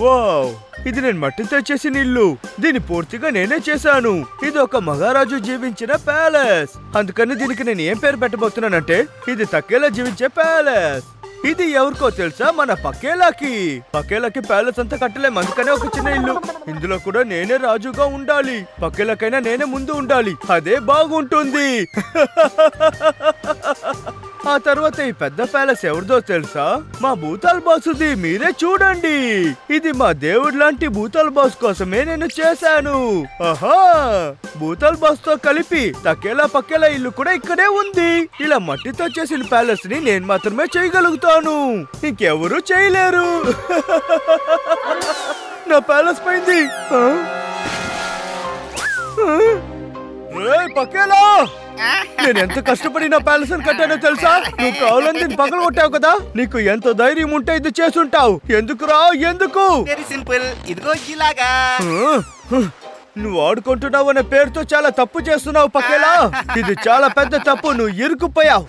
Wow, ఇది నేను మట్టితో చేసిన ఇల్లు. దీన్ని పూర్తిగా నేనే చేశాను. ఇది ఒక మహారాజు జీవించిన ప్యాలెస్. అందుకని దీనికి నేను ఏం పేరు పెట్టబోతున్నానంటే ఇది తక్కేలా జీవించే ప్యాలెస్. ఇది ఎవరికో తెలుసా? మన పక్కేలాకి ప్యాలెస్ అంతా కట్టలేం, అందుకనే ఒక చిన్న ఇల్లు. ఇందులో కూడా నేనే రాజుగా ఉండాలి. పక్కేలాకైనా నేనే ముందు ఉండాలి, అదే బాగుంటుంది. ఆ తర్వాత ఈ పెద్ద ప్యాలెస్ ఎవరిదో తెలుసా? మా భూతాల్ బాసుది. మీరే చూడండి. ఇది మా దేవుడు లాంటి భూతాల్ బాస్ కోసమే నేను చేశాను. ఆహా, భూతాల్ బాస్ తో కలిపి తక్కేలా పక్కేలా ఇల్లు కూడా ఇక్కడే ఉంది. ఇలా మట్టితో చేసిన ప్యాలెస్ ని నేను మాత్రమే చేయగలుగుతాను, ఇంకెవరూ చేయలేరు. నా ప్యాలెస్ పోయింది. పక్కేలా, నేను ఎంత కష్టపడి నా ప్యాలెస్ కట్టానో తెలుసా? నువ్వు కావాలని దీన్ని పగలు కొట్టావు కదా. నీకు ఎంత ధైర్యం ఉంటే ఇది చేసుంటావు. ఎందుకురా? ఎందుకు? Very simple. ఇదిగో ఇలాగా. నువ్వు ఆడుకుంటున్నావు అనే పేరుతో చాలా తప్పు చేస్తున్నావు పక్కేలా. ఇది చాలా పెద్ద తప్పు. నువ్వు ఇరుక్కుపోయావు.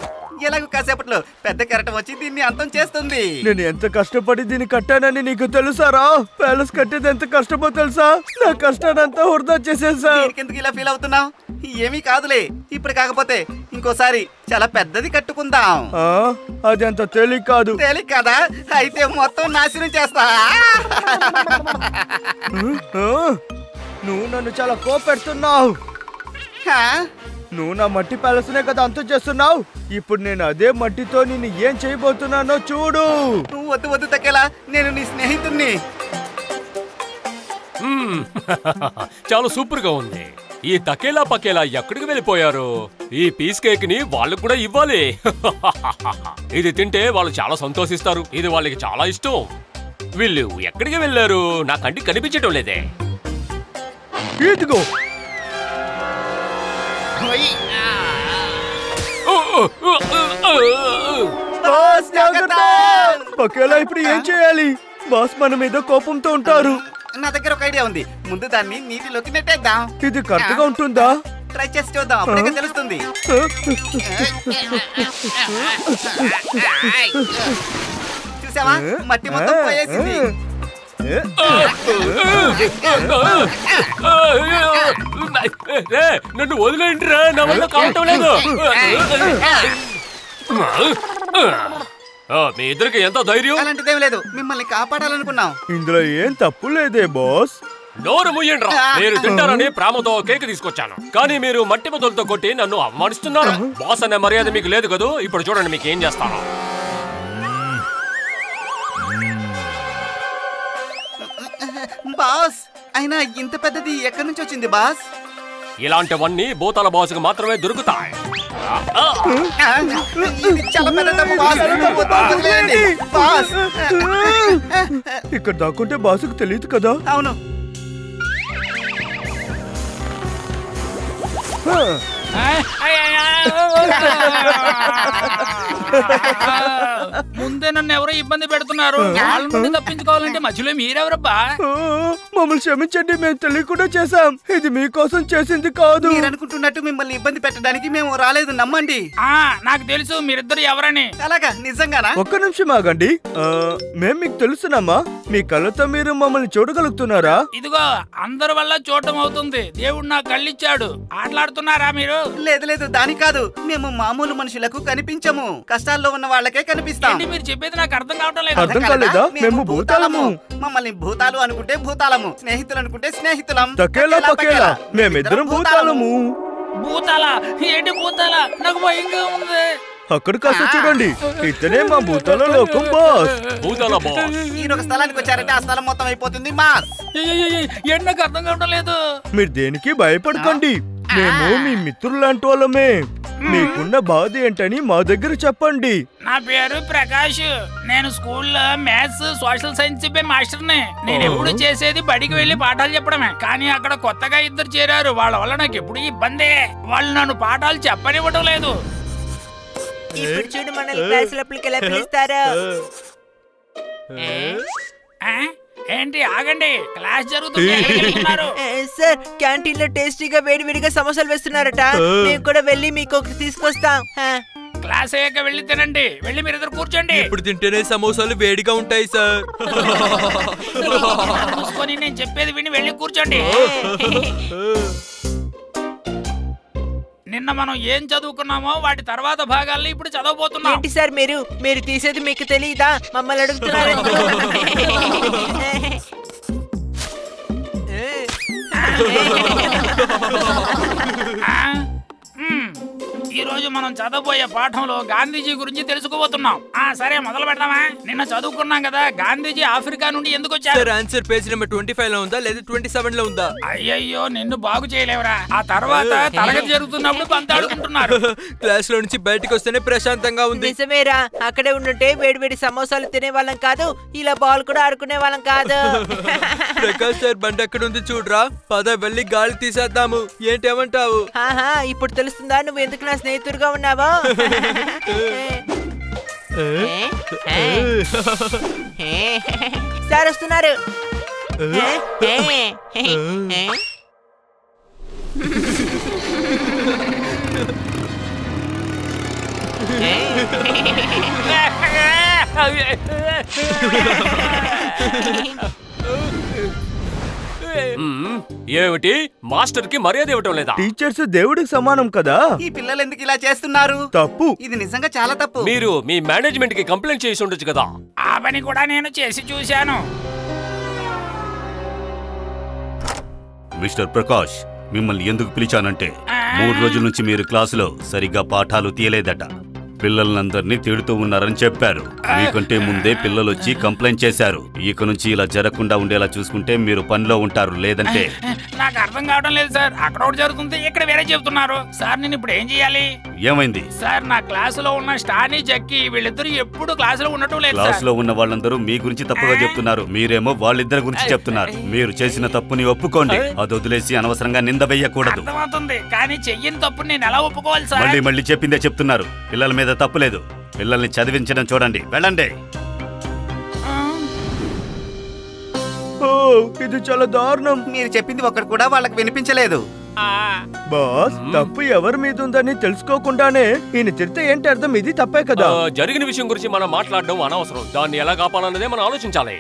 ఎలాగో కాసేపట్లో పెద్ద కెరటం వచ్చి దీన్ని అంతం చేస్తుంది. నేను ఎంత కష్టపడి దీన్ని కట్టానని నీకు తెలుసారా? ప్యాలెస్ కట్టేది ఎంత కష్టమో తెలుసా? నా కష్టానంతా వృధా చేసేసా. ఎందుకు ఇలా ఫీల్ అవుతున్నావు? ఏమీ కాదులే. ఇప్పుడు కాకపోతే ఇంకోసారి చాలా పెద్దది కట్టుకుందాం. అది అంత తేలిక కాదు. తేలిక కదా? అయితే మొత్తం నాశనం చేస్తా. నువ్వు నన్ను చాలా కోపెడుతున్నావు. నువ్వు నా మట్టి ప్యాలెస్నే కదా అంతం చేస్తున్నావు. ఇప్పుడు నేను అదే మట్టితో నిన్ను ఏం చేయబోతున్నానో చూడు. నువ్వు వద్దు తక్కేలా, నేను నీ స్నేహితుణ్ణి. చాలా సూపర్ గా ఉంది. ఈ తకేలా పకేలా ఎక్కడికి వెళ్ళిపోయారు? ఈ పీస్ కేక్ ని వాళ్ళకు కూడా ఇవ్వాలి. ఇది తింటే వాళ్ళు చాలా సంతోషిస్తారు. ఇది వాళ్ళకి చాలా ఇష్టం. వీళ్ళు ఎక్కడికి వెళ్ళారు? నా కంటికి కనిపించడం లేదే. ఇదిగో పక్కేలా, ఇప్పుడు ఏం చేయాలి? బాస్ మన మీద కోపంతో ఉంటారు. నా దగ్గర ఒక ఐడియా ఉంది. ముందు దాన్ని నీటిలోకి నెట్టేద్దాం. ఇది కరెక్ట్ గా ఉంటుందా? ట్రై చేసి చూద్దాం, అప్పుడే తెలుస్తుంది. చూసావా, మట్టి మొత్తం పోయేసింది. నన్ను వదిలేండిరా, నా వల్ల కావటం లేదు. మీ ఇద్దరికి ఎంత ధైర్యం? అలాంటిదేం లేదు, మిమ్మల్ని కాపాడాలనుకున్నాం. ఇందులో ఏం తప్పు లేదే బాస్. నోరు ముయ్యండ్రా. మీరు తింటారని ప్రేమతో కేక్ తీసుకొచ్చాను, కానీ మీరు మట్టి బదులతో కొట్టి నన్ను అవమానిస్తున్నారు. బాస్ అనే మర్యాద మీకు లేదు కదా. ఇప్పుడు చూడండి మీకు ఏం చేస్తాను. బాస్, అయినా ఇంత పెద్దది ఎక్కడి నుంచి వచ్చింది బాస్? ఇలాంటివన్నీ భూతాల బాసుకు మాత్రమే దొరుకుతాయి. ఇక్కడ దాక్కుంటే బాసుకు తెలియదు కదా. అవును. ముందే నన్ను ఎవరో ఇబ్బంది పెడుతున్నారు. వాళ్ళ నుండి తప్పించుకోవాలంటే మధ్యలో మీరెవరబ్బా? మమ్మల్ని క్షమించండి, మేము తెలియకుండా చేసాం. ఇది మీకోసం చేసింది కాదు. మీరు అనుకుంటున్నట్టు మిమ్మల్ని ఇబ్బంది పెట్టడానికి మేము రాలేదు, నమ్మండి. నాకు తెలుసు మీరిద్దరు ఎవరని. అలాగా? నిజంగానా? ఒక్క నిమిషం ఆగండి. మేము మీకు తెలుసునమ్మా. మీ కళ్ళతో మీరు మమ్మల్ని చూడగలుగుతున్నారా? ఇదిగో, అందరి వల్ల చూడటం అవుతుంది. దేవుడు నాకు కళ్ళిచ్చాడు. ఆటలాడుతున్నారా మీరు? లేదు లేదు, దాని కాదు. మేము మామూలు మనుషులకు కనిపించము, కష్టాల్లో ఉన్న వాళ్ళకే కనిపిస్తాం. మీరు చెప్పేది నాకు అర్థం కావటం లేదు. అర్థం కాలేదా? మేము భూతాలము. మమ్మల్ని భూతాలు అనుకుంటే భూతాలము, స్నేహితులు అనుకుంటే స్నేహితులం. తకేలా పకేలా, మేమిద్దరం భూతాలము. భూతాలా? ఏంటి భూతాలా? నాకు భయంగా ఉంది. అక్కడ కాస్త చూడండి, ఇతనే మా భూతాల లోకం బాస్. భూతాల బాస్. మీరు ఒక స్థలానికి వచ్చారంటే ఆ స్థలం మొత్తం అయిపోతుంది మాస్. ఏంటి నాకు అర్థం కావటం లేదు. మీరు దేనికి భయపడకండి, మేము మీ మిత్రులాంటి వాళ్ళమే. మీకున్న బాధ ఏంటని మా దగ్గర చెప్పండి. నా పేరు ప్రకాష్. నేను స్కూల్లో మ్యాథ్స్, సోషల్ సైన్స్ చెప్పే మాస్టర్ని. నేను ఎప్పుడు చేసేది బడికి వెళ్లి పాఠాలు చెప్పడమే. కానీ అక్కడ కొత్తగా ఇద్దరు చేరారు. వాళ్ళ వల్ల నాకు ఎప్పుడు ఇబ్బందే. వాళ్ళు నన్ను పాఠాలు చెప్పనివ్వడం లేదు. ఇప్పుడు చూడు మనల్ని క్లాస్ లోపలికి ఎలా పిలుస్తారో. ఏంటి? ఆగండి, క్లాస్ జరుగుతుంది. సార్, క్యాంటీన్ లో టేస్టీగా వేడివేడిగా సమోసాలు వేస్తున్నారట. మేము కూడా వెళ్ళి మీకు ఒకటి తీసుకొస్తాం. క్లాస్ అయ్యాక వెళ్ళి తినండి. వెళ్ళి మీరిద్దరు కూర్చోండి. ఇప్పుడు తింటేనే సమోసాలు వేడిగా ఉంటాయి సార్. చూసుకొని నేను చెప్పేది విని వెళ్ళి కూర్చోండి. నిన్న మనం ఏం చదువుకున్నామో వాటి తర్వాత భాగాల్ని ఇప్పుడు చదవబోతున్నాం. ఏంటి సార్ మీరు తీసేది మీకు తెలియదా? మమ్మల్ని అడుగుతున్నారు. ఈ రోజు మనం చదవబోయే పాఠంలో గాంధీజీ గురించి తెలుసుకోబోతున్నాం. సరే మొదలు పెడదామా? నిన్న చదువుకున్నాం కదా, గాంధీజీ ఆఫ్రికా నుండి ఎందుకు వచ్చారు? ఆన్సర్ పేజ్ నెంబర్ 25 లో ఉందా లేదా 27 లో ఉందా? అయ్యయ్యో, నిన్ను బాగు చేయలేవరా. ఆ తర్వాత తరగతి జరుగుతున్నప్పుడు పంతాడుకుంటున్నారు. క్లాస్ లో నుంచి బయటకు వస్తేనే ప్రశాంతంగా ఉంది. నిజమేరా, అక్కడే ఉండుంటే వేడి సమోసాలు తినే వాళ్ళం కాదు, ఇలా బాల్ కూడా ఆడుకునే వాళ్ళం కాదు. ప్రకాష్ సార్ బండి అక్కడ ఉంది చూడరా, పద వెళ్ళి గాలి తీసేద్దాము. ఏంటేమంటావు? ఇప్పుడు తెలుస్తుందా నువ్వు ఎందుకు నా స్నేహితుడిగా ఉన్నావో? సార్ వస్తున్నారు. ఏమిటి, మాస్టర్ కి మర్యాద ఇవ్వటం లేదా? టీచర్స్ దేవుడికి సమానం కదా. ఈ పిల్లలు ఎందుకు ఇలా చేస్తున్నారు? తప్పు. ఇది నిజంగా చాలా తప్పు. మీరు మీ మేనేజ్మెంట్ కి కంప్లైంట్ చేసి ఉండొచ్చు కదా. ఆ పని కూడా నేను చేసి చూశాను. మిస్టర్ ప్రకాష్, మిమ్మల్ని ఎందుకు పిలిచానంటే 3 రోజుల నుంచి మీరు క్లాసులో సరిగ్గా పాఠాలు తీయలేదట. పిల్లలందరినీ తిడుతూ ఉన్నారని చెప్పారు. మీకంటే ముందే పిల్లలు వచ్చి కంప్లైంట్ చేశారు. ఇక నుంచి ఇలా జరగకుండా ఉండేలా చూసుకుంటే మీరు పనిలో ఉంటారు, లేదంటే. నాకు అర్థం కావడం లేదు సార్. అక్కడ ఒకటి జరుగుతుంది, ఇక్కడ వేరే చెబుతున్నారు. సార్ నేను ఇప్పుడు ఏం చేయాలి? ఏమైంది సార్? నా క్లాసులో ఉన్న స్టానీ జక్కి వీళ్ళిద్దరు ఎప్పుడు క్లాసులో ఉండటం లేదు. క్లాస్ లో ఉన్న వాళ్ళందరూ మీ గురించి తప్పుగా చెప్తున్నారు. మీరేమో వాళ్ళిద్దరి గురించి చెప్తున్నారు. మీరు చేసిన తప్పుని ఒప్పుకోండి. అది వదిలేసి అనవసరంగా నింద వేయకూడదు. అర్థమవుతుంది, కానీ చెయ్యని తప్పు నేను ఎలా ఒప్పుకోవాలి సార్? మళ్ళీ చెప్పిందే చెప్తున్నారు. పిల్లల మీద తప్పులేదు. పిల్లల్ని చదివించడం చూడండి. వెళ్ళండి. ఇది చాలా దారుణం. మీరు చెప్పింది ఒక్కడు కూడా వాళ్ళకి వినిపించలేదు. బాస్, తప్పు ఎవరి మీద ఉందని తెలుసుకోకుండానే ఈయన తిడితే ఏంటి అర్థం? ఇది తప్పే కదా. జరిగిన విషయం గురించి మనం మాట్లాడడం అనవసరం. దాన్ని ఎలా కాపాలన్నదే మనం ఆలోచించాలి.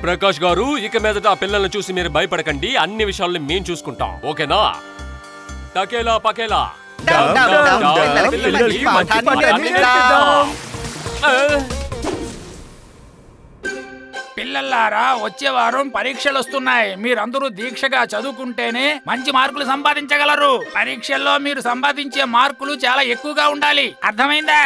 ప్రకాష్ గారు, ఇక మీదట ఆ పిల్లల్ని చూసి మీరు భయపడకండి. అన్ని విషయాల్ని మేము చూసుకుంటాం, ఓకేనా? తకేలా పకేలా. పిల్లలారా, వచ్చే వారం పరీక్షలు వస్తున్నాయి. మీరందరూ దీక్షగా చదువుకుంటేనే మంచి మార్కులు సంపాదించగలరు. పరీక్షల్లో మీరు సంపాదించే మార్కులు చాలా ఎక్కువగా ఉండాలి. అర్థమైందా?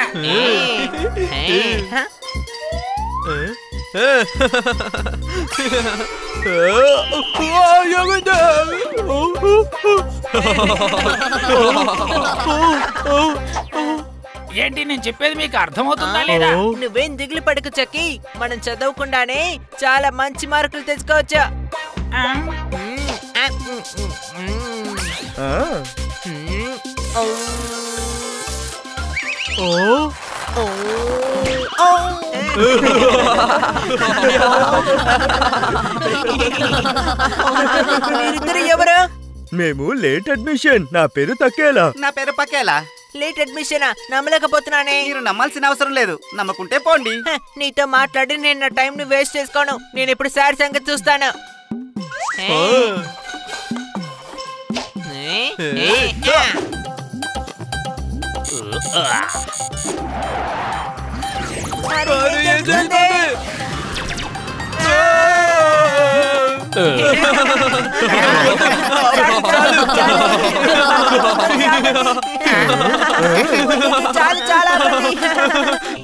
ఏంటి నేను చెప్పేది మీకు అర్థమవుతుందా లేదా? నువ్వేం దిగులు పడకు చక్కి, మనం చదవకుండానే చాలా మంచి మార్కులు తెచ్చుకోవచ్చు. మీరిద్దరు ఎవరు? మేము లేట్ అడ్మిషన్. నా పేరు తక్కేలా. నా పేరు పకేలా. లేట్ అడ్మిషనా? నమ్మలేకపోతున్నానే. మీరు నమ్మాల్సిన అవసరం లేదు. నమ్మకుంటే పోండి. నీతో మాట్లాడి నేను నా టైం ని వేస్ట్ చేసుకోను. నేను ఇప్పుడు సార్ సంగతి చూస్తాను.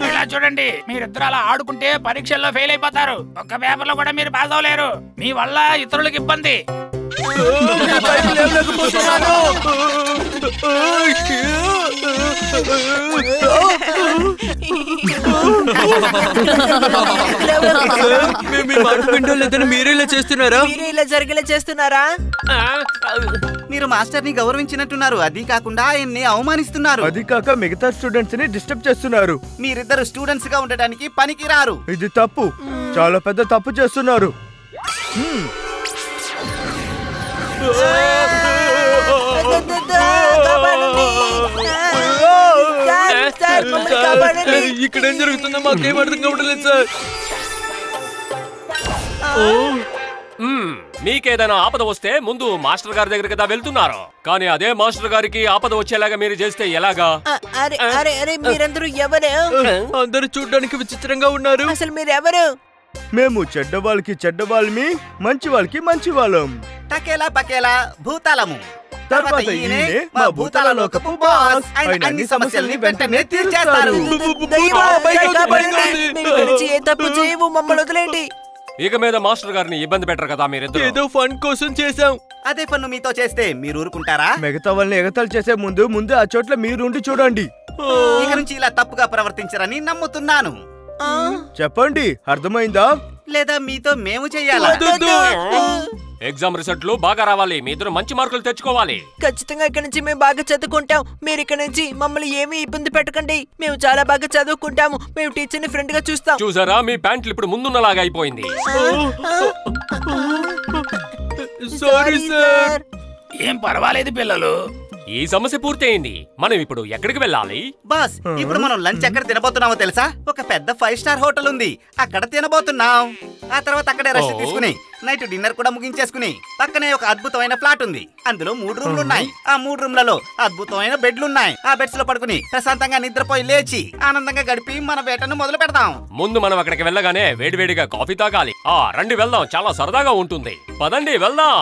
ఇలా చూడండి, మీరిద్దరు అలా ఆడుకుంటే పరీక్షల్లో ఫెయిల్ అయిపోతారు. ఒక్క పేపర్ లో కూడా మీరు పాస్ అవ్వలేరు. మీ వల్ల ఇతరులకు ఇబ్బంది. మీరు ఇలా చేస్తున్నారా? మీరు ఇలా జరిగేలా చేస్తున్నారా? మీరు మాస్టర్ ని గౌరవించినట్టున్నారు. అది కాకుండా ఆయన్ని అవమానిస్తున్నారు. అది కాక మిగతా స్టూడెంట్స్ ని డిస్టర్బ్ చేస్తున్నారు. మీరిద్దరు స్టూడెంట్స్ గా ఉండడానికి పనికి రారు. ఇది తప్పు, చాలా పెద్ద తప్పు చేస్తున్నారు. సార్ మమ్మల్ని కాపాడండి. ఇక్కడ ఏం జరుగుతుందో మాకేం అర్థం కావట్లేదు సార్. మీకేదైనా ఆపద వస్తే ముందు మాస్టర్ గారి దగ్గర కదా వెళ్తున్నారు, కానీ అదే మాస్టర్ గారికి ఆపద వచ్చేలాగా మీరు చేస్తే ఎలాగా? అరే అరే అరే మీరందరూ ఎవరు? అందరూ చూడ్డానికి విచిత్రంగా ఉన్నారు. అసలు మీరెవరు? మేము చెడ్డవాళ్ళకి చెడ్డవాళ్ళమి, మంచి వాళ్ళకి మంచి వాళ్ళం. టకేలా పకేలా భూతాలము. తర్వాత ఈయనే మా భూతాల లోకపు బాస్. ఆయన అన్ని సమస్యల్ని వెంటనే తీర్చేస్తారు. దైవా, కాపాడండి. మేము ఇక్కడి నుంచి ఏ తప్పు చేయము, మమ్మల్ని వదిలేండి. ఇక మీద మాస్టర్ గారిని ఇబ్బంది పెట్టరు కదా మీరిద్దరు? ఏదో ఫన్ కోసం చేసాం. అదే పన్ను మీతో చేస్తే మీరు ఊరుకుంటారా? మిగతా వాళ్ళని ఎగతాలు చేసే ముందు ఆ చోట్ల మీరుండి చూడండి. ఇక నుంచి ఇలా తప్పుగా ప్రవర్తించరని నమ్ముతున్నాను. చెప్పండి, అర్థమైందా? లేదా మీతో మేము చెయ్యాలా? ఎగ్జామ్ రిజల్ట్లు బాగా రావాలి, మీ ఇద్దరు మంచి మార్కులు తెచ్చుకోవాలి. ఖచ్చితంగా ఇక్కడ నుంచి మేము బాగా చదువుకుంటాం. మీరు ఇక్కడ నుంచి మమ్మల్ని ఏమీ ఇబ్బంది పెట్టకండి. మేము చాలా బాగా చదువుకుంటాము. మేము టీచర్ ని ఫ్రెండ్ గా చూస్తాం. చూసారా, మీ ప్యాంట్లు ఇప్పుడు ముందున్నలాగా అయిపోయింది. Sorry sir. ఏం పర్వాలేదు పిల్లలు. ఈ సమస్య పూర్తయింది. మనం ఇప్పుడు ఎక్కడికి వెళ్ళాలి? బాస్, ఇప్పుడు మనం లంచ్ ఎక్కడ తినబోతున్నామో తెలుసా? ఒక పెద్ద 5 స్టార్ హోటల్ ఉంది, అక్కడ తినబోతున్నాం. ఆ తర్వాత అక్కడే రెస్ట్ తీసుకుని నైట్ డిన్నర్ కూడా ముగించేసుకుని పక్కనే ఒక అద్భుతమైన ఫ్లాట్ ఉంది. అందులో 3 రూమ్లు ఉన్నాయి. ఆ 3 రూమ్లలో అద్భుతమైన బెడ్లు ఉన్నాయి. ఆ బెడ్స్ లో పడుకుని ప్రశాంతంగా నిద్రపోయి లేచి ఆనందంగా గడిపి మన వేటను మొదలు పెడదాం. ముందు మనం అక్కడికి వెళ్ళగానే వేడివేడిగా కాఫీ తాగాలి. రండి వెళ్దాం, చాలా సరదాగా ఉంటుంది. పదండి వెళ్దాం.